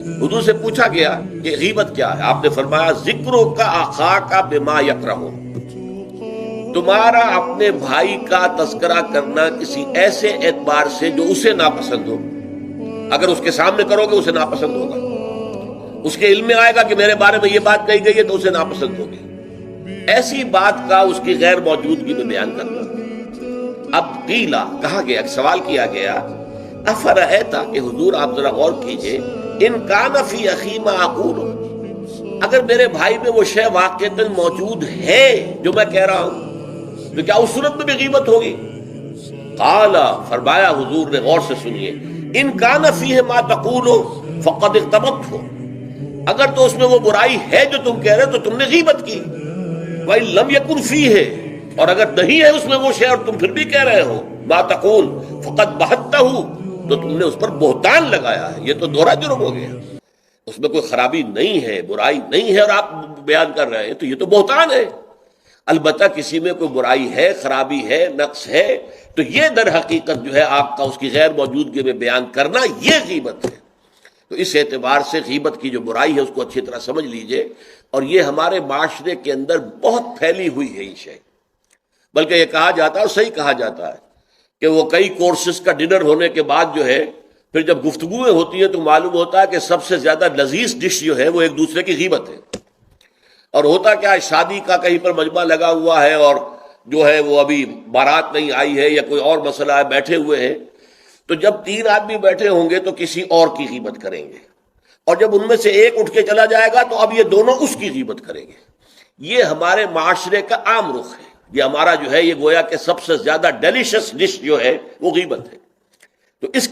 حضور سے پوچھا گیا کہ غیبت کیا ہے، آپ نے فرمایا ذکرو کا آخا کا بما یکرہ، تمہارا اپنے بھائی کا تذکرہ کرنا کسی ایسے اعتبار سے جو اسے ناپسند ہو۔ اگر اس کے سامنے کرو گے اسے ناپسند ہوگا، اس کے علم میں آئے گا کہ میرے بارے میں یہ بات کہی گئی ہے تو اسے ناپسند ہوگی، ایسی بات کا اس کی غیر موجودگی میں بیان کرنا۔ اب قیلا کہا گیا، سوال کیا گیا، افرأیتا کہ حضور آپ ذرا غور کیجئے، ان کان فی اخی ما اقول، اگر میرے بھائی میں وہ شے واقعتاً موجود ہے جو میں کہہ رہا ہوں تو کیا اس صورت میں بھی غیبت ہوگی؟ قال، فرمایا حضور نے، غور سے سنیے، ان کان فیہ ما تقول فقد اغتبت، اگر تو اس میں وہ برائی ہے جو تم کہہ رہے تو تم نے غیبت کی، وَإِن لَمْ يَكُنْ فِيهِ، اور اگر نہیں ہے اس میں وہ شے اور تم پھر بھی کہہ رہے ہو ما تقول فقد بہتہ، تو تم نے اس پر بہتان لگایا ہے، یہ تو دوہرا جرم ہو گیا، اس میں کوئی خرابی نہیں ہے، برائی نہیں ہے اور آپ بیان کر رہے ہیں تو یہ تو بہتان ہے۔ البتہ کسی میں کوئی برائی ہے، خرابی ہے، نقص ہے تو یہ در حقیقت جو ہے آپ کا اس کی غیر موجودگی میں بیان کرنا یہ غیبت ہے۔ تو اس اعتبار سے غیبت کی جو برائی ہے اس کو اچھی طرح سمجھ لیجئے، اور یہ ہمارے معاشرے کے اندر بہت پھیلی ہوئی ہے یہ شے، بلکہ یہ کہا جاتا ہے اور صحیح کہا جاتا ہے کہ وہ کئی کورسز کا ڈنر ہونے کے بعد جو ہے پھر جب گفتگویں ہوتی ہیں تو معلوم ہوتا ہے کہ سب سے زیادہ لذیذ ڈش جو ہے وہ ایک دوسرے کی غیبت ہے۔ اور ہوتا کیا ہے، شادی کا کہیں پر مجمع لگا ہوا ہے اور جو ہے وہ ابھی بارات نہیں آئی ہے یا کوئی اور مسئلہ ہے، بیٹھے ہوئے ہیں، تو جب 3 آدمی بیٹھے ہوں گے تو کسی اور کی غیبت کریں گے، اور جب ان میں سے ایک اٹھ کے چلا جائے گا تو اب یہ دونوں اس کی غیبت کریں گے۔ یہ ہمارے معاشرے کا عام رخ ہے، یہ ہمارا جو ہے یہ گویا کہ سب سے زیادہ ڈیلیشس ڈش جو ہے وہ غیبت ہے۔ تو اس